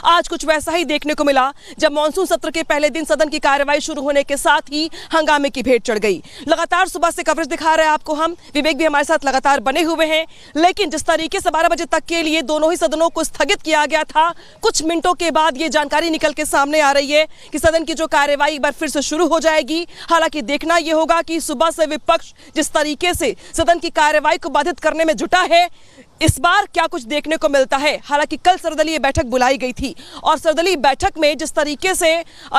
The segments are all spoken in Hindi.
आज कुछ वैसा ही देखने को मिला जब मॉनसून सत्र के पहले दिन सदन की कार्यवाही शुरू होने के साथ ही हंगामे की भेंट चढ़ गई। लगातार सुबह से कवरेज दिखा रहे हैं आपको हम, विवेक भी हमारे साथ लगातार बने हुए हैं, लेकिन जिस तरीके से 12 बजे तक के लिए दोनों ही सदनों को स्थगित किया गया था, कुछ मिनटों के बाद ये जानकारी निकल के सामने आ रही है कि सदन की जो कार्यवाही एक बार फिर से शुरू हो जाएगी। हालांकि देखना यह होगा कि सुबह से विपक्ष जिस तरीके से सदन की कार्यवाही को बाधित करने में जुटा है, इस बार क्या कुछ देखने को मिलता है। हालांकि कल सर्वदलीय बैठक बुलाई गई थी और सर्वदलीय बैठक में जिस तरीके से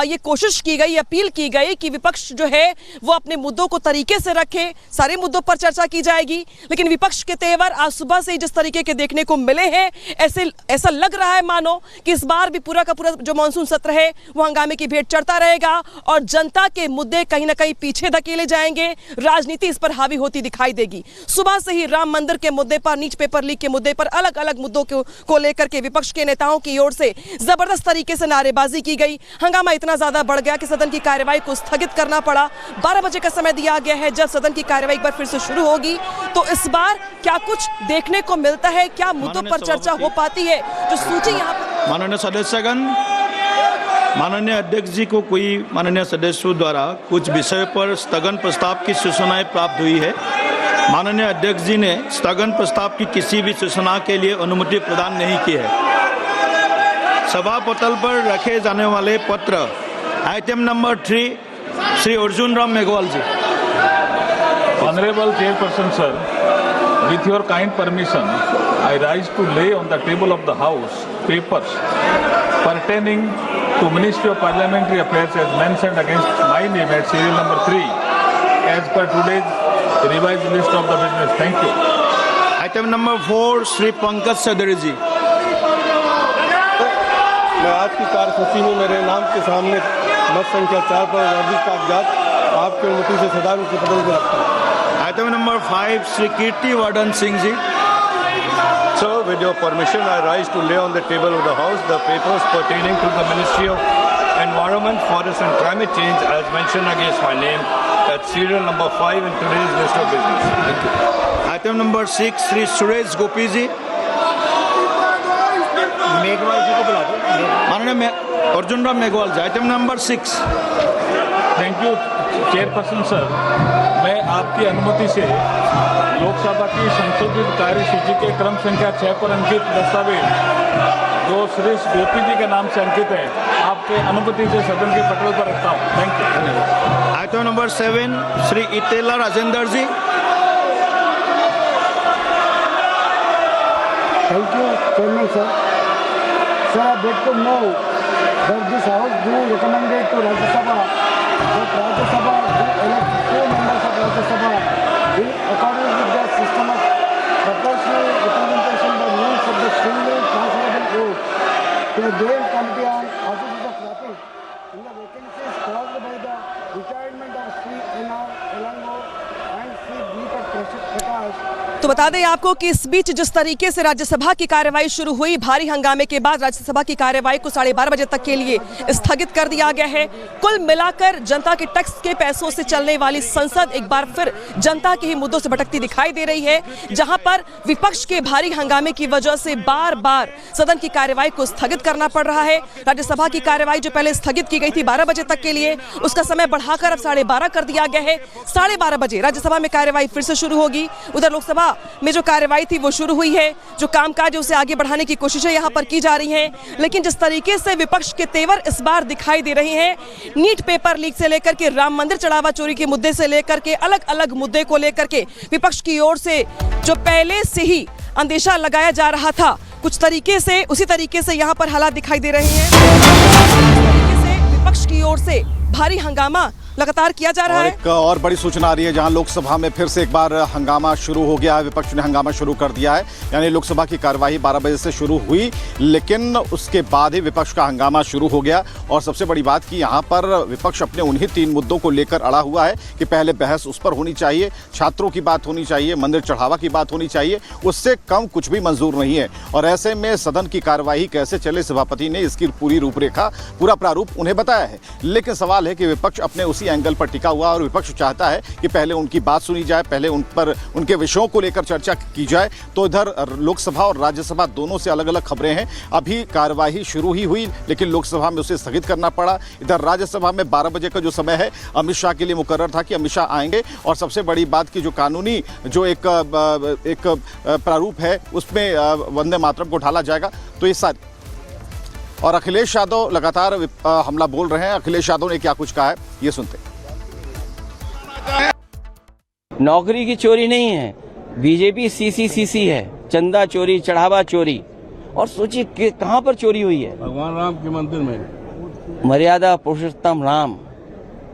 ये कोशिश की गई, अपील की गई कि विपक्ष जो है वो अपने मुद्दों को तरीके से रखे, सारे मुद्दों पर चर्चा की जाएगी, लेकिन विपक्ष के तेवर आज सुबह से जिस तरीके के देखने को मिले हैं, ऐसा लग रहा है मानो कि इस बार भी पूरा का पूरा जो मानसून सत्र है वो हंगामे की भेंट चढ़ता रहेगा और जनता के मुद्दे कहीं ना कहीं पीछे धकेले जाएंगे, राजनीति इस पर हावी होती दिखाई देगी। सुबह से ही राम मंदिर के मुद्दे पर, नीट पेपर के मुद्दे पर, अलग अलग मुद्दों को लेकर के विपक्ष के नेताओं की ओर से जबरदस्त तरीके से नारेबाजी की गई। हंगामा इतना ज्यादा बढ़ गया कि सदन की कार्यवाही को स्थगित करना पड़ा। 12 बजे का समय दिया गया है जब सदन की कार्यवाही एक बार फिर से शुरू होगी। तो इस बार क्या कुछ देखने को मिलता है, क्या मुद्दों पर चर्चा हो पाती है, जो सूची यहाँ पर। माननीय सदस्यगण, माननीय अध्यक्ष जी को कोई माननीय सदस्यों द्वारा कुछ विषय पर स्थगन प्रस्ताव की सूचनाएं प्राप्त हुई है। माननीय अध्यक्ष जी ने स्थगन प्रस्ताव की किसी भी सूचना के लिए अनुमति प्रदान नहीं की है। सभा पटल पर रखे जाने वाले पत्र item number 3 Shri Arjun Ram Meghwal ji. Honorable Chairperson sir, with your kind permission, I rise to lay on the table of the House papers pertaining to Ministry of Parliamentary Affairs as mentioned against my name at serial number 3 as per today's revised list of the business. Thank you. Item number 4 Shri Pankaj सदरी जी। मैं आज की कार्यसूची में मेरे नाम के सामने मत संख्या 4 पर वर्जित कागजात आपकी अनुमति से सदन के पटल पर रखता हूँ। Item number 5 Shri Kirti Vardhan Singh ji. Sir, with your permission, I rise to lay on the table of the House the papers pertaining to the Ministry of Environment, Forest and Climate Change as mentioned against my name at serial number 5 in today's list of business. Thank you. Item number 6 Shri Suresh Gopi ji. Meghwal ji को बुला दो। माननीय Arjun Ram Meghwal ji. Item number 6। Thank you chairperson sir, मैं आपकी अनुमति से लोकसभा की संशोधित कार्यसूची के क्रम संख्या 6 पर अंकित दस्तावेज जो श्री गोपी जी के नाम से अंकित है, आपके अनुमति से सदन के पटल पर रखता हूँ। Thank you. Item number 7 Shri Itela Rajendra ji. Thank you, Chairman sir. Sir, I beg to know that this House do recommended to Rajya Sabha that Rajya Sabha will elect 4 members of Rajya Sabha in accordance with the system of proportional representation by means of the singly transferable vote to the Joint Committee on Offices of Traffic in the vacancies caused by the retirement of Sri N.R. Elango and Sri Deepak Prakash। तो बता दें आपको कि इस बीच जिस तरीके से राज्यसभा की कार्यवाही शुरू हुई, भारी हंगामे के बाद राज्यसभा की कार्यवाही को 12:30 बजे तक के लिए स्थगित कर दिया गया है। कुल मिलाकर जनता के टैक्स के पैसों से चलने वाली संसद एक बार फिर जनता के ही मुद्दों से भटकती दिखाई दे रही है, जहां पर विपक्ष के भारी हंगामे की वजह से बार बार सदन की कार्यवाही को स्थगित करना पड़ रहा है। राज्यसभा की कार्यवाही जो पहले स्थगित की गई थी 12 बजे तक के लिए, उसका समय बढ़ाकर अब 12:30 कर दिया गया है। 12:30 बजे राज्यसभा में कार्यवाही फिर से शुरू होगी। उधर लोकसभा में जो कार्यवाही थी वो शुरू हुई है, जो कामकाज उसे आगे बढ़ाने की कोशिशें यहां पर की जा रही हैं, लेकिन जिस तरीके से विपक्ष के तेवर इस बार दिखाई दे रहे हैं, नीट पेपर लीक से लेकर के राम मंदिर चढ़ावा चोरी के मुद्दे से लेकर के अलग अलग मुद्दे को लेकर के विपक्ष की ओर से जो पहले से ही अंदेशा लगाया जा रहा था, कुछ तरीके से उसी तरीके से यहां पर हालात दिखाई दे रहे हैं। विपक्ष की ओर से भारी हंगामा लगातार किया जा रहा है। एक और बड़ी सूचना आ रही है, जहां लोकसभा में फिर से एक बार हंगामा शुरू हो गया है। विपक्ष ने हंगामा शुरू कर दिया है, यानी लोकसभा की कार्यवाही 12 बजे से शुरू हुई, लेकिन उसके बाद ही विपक्ष का हंगामा शुरू हो गया। और सबसे बड़ी बात कि यहां पर विपक्ष अपने उन्हीं 3 मुद्दों को लेकर अड़ा हुआ है कि पहले बहस उस पर होनी चाहिए, छात्रों की बात होनी चाहिए, मंदिर चढ़ावा की बात होनी चाहिए, उससे कम कुछ भी मंजूर नहीं है। और ऐसे में सदन की कार्यवाही कैसे चले, सभापति ने इसकी पूरी रूपरेखा, पूरा प्रारूप उन्हें बताया है। लेकिन सवाल है कि विपक्ष अपने उसी एंगल पर टिका हुआ और विपक्ष चाहता है कि पहले उनकी बात सुनी जाए, पहले उन पर उनके विषयों को लेकर चर्चा की जाए। तो इधर लोकसभा और राज्यसभा दोनों से अलग अलग खबरें हैं। अभी कार्यवाही शुरू ही हुई लेकिन लोकसभा में उसे स्थगित करना पड़ा। इधर राज्यसभा में 12 बजे का जो समय है अमित शाह के लिए मुकर्रर था कि अमित शाह आएंगे और सबसे बड़ी बात की जो कानूनी जो एक प्रारूप है उसमें वंदे मातरम को ढाला जाएगा। तो ये सारी और अखिलेश यादव लगातार हमला बोल रहे हैं। अखिलेश यादव ने क्या कुछ कहा है ये सुनते हैं। नौकरी की चोरी नहीं है, बीजेपी सीसी है, चंदा चोरी, चढ़ावा चोरी। और सोचिए कि कहां पर चोरी हुई है? भगवान राम के मंदिर में, मर्यादा पुरुषोत्तम राम,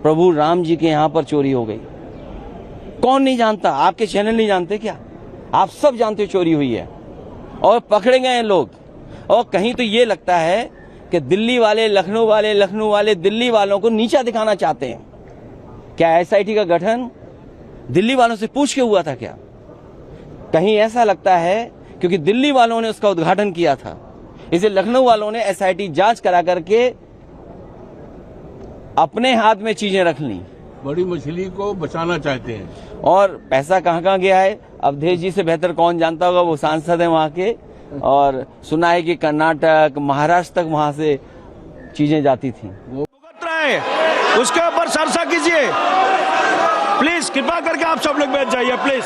प्रभु राम जी के यहां पर चोरी हो गई। कौन नहीं जानता? आपके चैनल नहीं जानते क्या? आप सब जानते हो चोरी हुई है और पकड़े गए हैं लोग। और कहीं तो ये लगता है कि दिल्ली वाले, लखनऊ वाले दिल्ली वालों को नीचा दिखाना चाहते हैं। क्या एसआईटी का गठन दिल्ली वालों से पूछ के हुआ था क्या? कहीं ऐसा लगता है क्योंकि दिल्ली वालों ने उसका उद्घाटन किया था, इसे लखनऊ वालों ने एसआईटी जांच करा करके अपने हाथ में चीजें रख ली। बड़ी मछली को बचाना चाहते हैं। और पैसा कहाँ गया है अवधेश जी से बेहतर कौन जानता होगा, वो सांसद है वहां के। और सुना है कि कर्नाटक, महाराष्ट्र तक वहां से चीजें जाती थी। उसके ऊपर चर्चा कीजिए प्लीज, कृपा करके आप सब लोग बैठ जाइए प्लीज।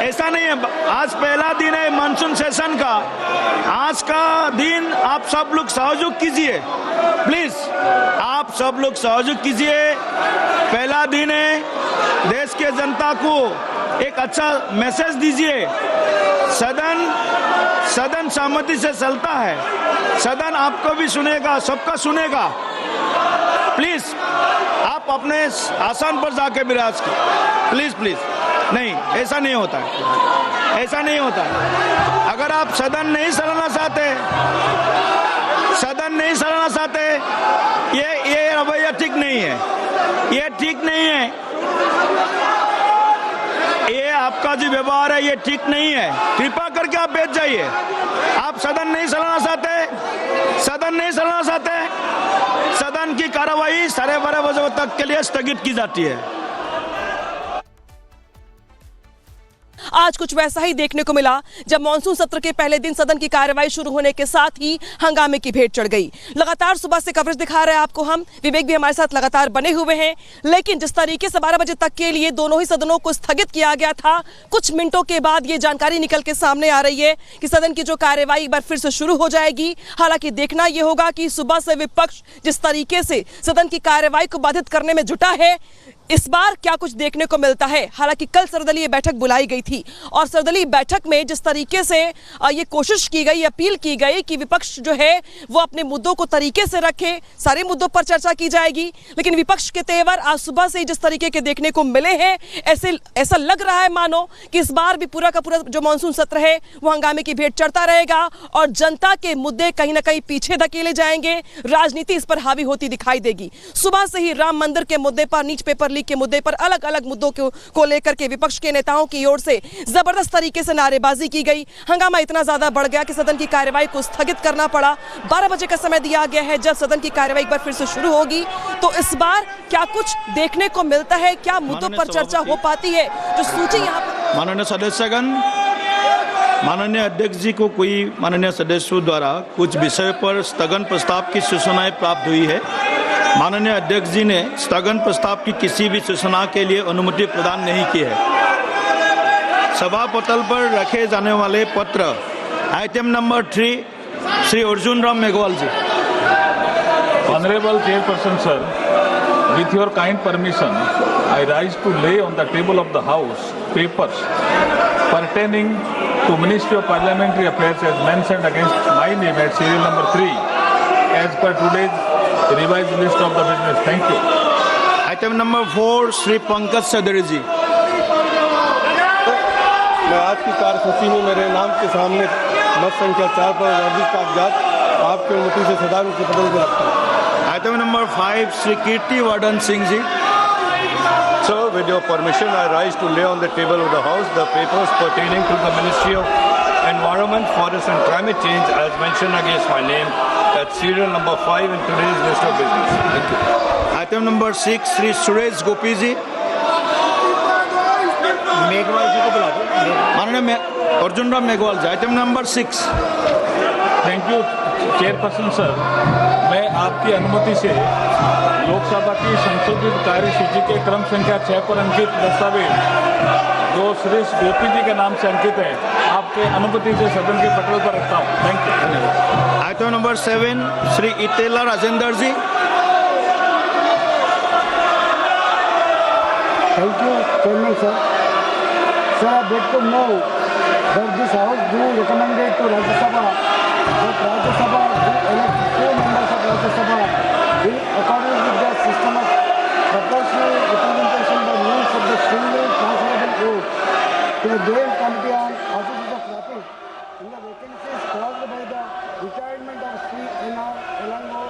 ऐसा नहीं है, आज पहला दिन है मानसून सेशन का। आज का दिन आप सब लोग सहयोग कीजिए प्लीज, आप सब लोग सहयोग कीजिए। पहला दिन है, देश के जनता को एक अच्छा मैसेज दीजिए। सदन सहमति से चलता है, सदन आपको भी सुनेगा, सबका सुनेगा। प्लीज आप अपने आसन पर जाके विराज कीजिए प्लीज। नहीं, ऐसा नहीं होता है, ऐसा नहीं होता है। अगर आप सदन नहीं चलाना चाहते, ये रवैया ठीक नहीं है, ये ठीक नहीं है। ये आपका जो व्यवहार है ये ठीक नहीं है। कृपा करके आप बैठ जाइए। आप सदन नहीं चलाना चाहते, सदन की कार्यवाही 12:30 बजे तक के लिए स्थगित की जाती है। आज कुछ वैसा ही देखने को मिला जब मानसून सत्र के पहले दिन सदन की कार्यवाही शुरू होने के साथ ही हंगामे की भेंट चढ़ गई। लगातार सुबह से कवरेज दिखा रहे हैं आपको हम, विवेक भी हमारे साथ लगातार बने हुए हैं। लेकिन जिस तरीके से 12 बजे तक के लिए दोनों ही सदनों को स्थगित किया गया था, कुछ मिनटों के बाद ये जानकारी निकल के सामने आ रही है कि सदन की जो कार्यवाही एक बार फिर से शुरू हो जाएगी। हालांकि देखना यह होगा कि सुबह से विपक्ष जिस तरीके से सदन की कार्यवाही को बाधित करने में जुटा है, इस बार क्या कुछ देखने को मिलता है। हालांकि कल सर्वदलीय बैठक बुलाई गई थी और सर्वदलीय बैठक में जिस तरीके से ये कोशिश की गई, अपील की गई कि विपक्ष जो है वो अपने मुद्दों को तरीके से रखे, सारे मुद्दों पर चर्चा की जाएगी। लेकिन विपक्ष के तेवर आज सुबह से जिस तरीके के देखने को मिले हैं, ऐसा लग रहा है मानो कि इस बार भी पूरा का पूरा जो मानसून सत्र है वो हंगामे की भेंट चढ़ता रहेगा और जनता के मुद्दे कहीं ना कहीं पीछे धकेले जाएंगे। राजनीति इस पर हावी होती दिखाई देगी। सुबह से ही राम मंदिर के मुद्दे पर, नीच पेपर लीक के मुद्दे पर, अलग अलग मुद्दों को लेकर के विपक्ष के नेताओं की ओर से जबरदस्त तरीके से नारेबाजी की गई। हंगामा इतना ज्यादा बढ़ गया कि सदन की कार्यवाही को स्थगित करना पड़ा। 12 बजे का समय दिया गया है जब सदन की कार्यवाही एक बार फिर से शुरू होगी। तो इस बार क्या कुछ देखने को मिलता है, क्या मुद्दों पर चर्चा हो पाती है, जो सूची यहाँ पर। माननीय सदस्यगण, माननीय अध्यक्ष जी को कोई माननीय सदस्यों द्वारा कुछ विषय पर स्थगन प्रस्ताव की सूचनाएं प्राप्त हुई है। माननीय अध्यक्ष जी ने स्थगन प्रस्ताव की किसी भी सूचना के लिए अनुमति प्रदान नहीं की है। सभा पटल पर रखे जाने वाले पत्र item number 3 Shri Arjun Ram Meghwal ji. Honorable Chairperson sir, with your kind permission, I rise to lay on the table of the House papers pertaining to Ministry of Parliamentary Affairs as mentioned against my name at serial number 3 as per today's revised list of the business. Thank you. Item number 4 Shri Pankaj सदरी जी। मैं आज की कार्यसूची में मेरे नाम के सामने मत संख्या 4 पर वर्जित कागजात आपकी अनुमति से सदा रूप से बदल के रखता हूँ। Item number 5 Shri Kirti Vardhan Singh ji. Sir, with your permission, I rise to lay on the table of the House the papers pertaining to the Ministry of Environment, Forest and Climate Change as mentioned against my name at serial number 5 in today's list of business. Thank you. Item number 6 Shri Suresh Gopi ji. Meghwal ji को बुला दो। माननीय Arjun Ram Meghwal ji, item number 6। Thank you chairperson sir. मैं आपकी अनुमति से लोकसभा की संशोधित कार्य सूची के क्रम संख्या 6 पर अंकित दस्तावेज जो सुरेश गोपी जी के नाम से अंकित है, आपके अनुमति से सदन के पटल पर रखता हूँ। Thank you. Item number 7 Shri Itela Rajendra ji. Thank you, Chairman sir. Sir, I beg to know that this House do recommended to Rajya Sabha that Rajya Sabha do elect 4 members of Rajya Sabha in accordance with the system of proportional representation by means of the single transferable vote to the Joint Committee on Offices of Traffic in the vacancies caused by the retirement of Sri N.R. Elango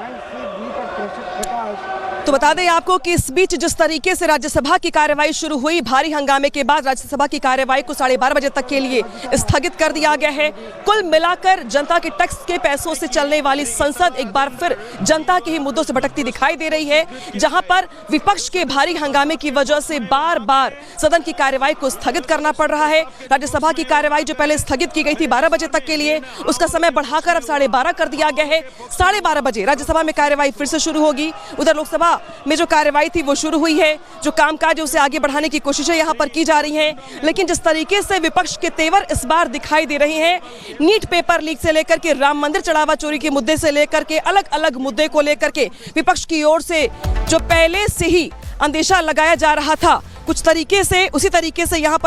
and Sri Deepak Prakash. तो बता दें आपको कि इस बीच जिस तरीके से राज्यसभा की कार्यवाही शुरू हुई, भारी हंगामे के बाद राज्यसभा की कार्यवाही को 12:30 बजे तक के लिए स्थगित कर दिया गया है। कुल मिलाकर जनता के टैक्स के पैसों से चलने वाली संसद एक बार फिर जनता के ही मुद्दों से भटकती दिखाई दे रही है, जहां पर विपक्ष के भारी हंगामे की वजह से बार बार सदन की कार्यवाही को स्थगित करना पड़ रहा है। राज्यसभा की कार्यवाही जो पहले स्थगित की गई थी 12 बजे तक के लिए, उसका समय बढ़ाकर अब 12:30 कर दिया गया है। 12:30 बजे राज्यसभा में कार्यवाही फिर से शुरू होगी। उधर लोकसभा में जो कार्यवाही थी वो शुरू हुई है, जो कामकाज उसे आगे बढ़ाने की कोशिशें यहां पर की जा रही हैं, लेकिन जिस तरीके से विपक्ष के तेवर इस बार दिखाई दे रहे हैं, नीट पेपर लीक से लेकर के राम मंदिर चढ़ावा चोरी के मुद्दे से लेकर के अलग अलग मुद्दे को लेकर के विपक्ष की ओर से जो पहले से ही अंदेशा लगाया जा रहा था, कुछ तरीके से उसी तरीके से यहां पर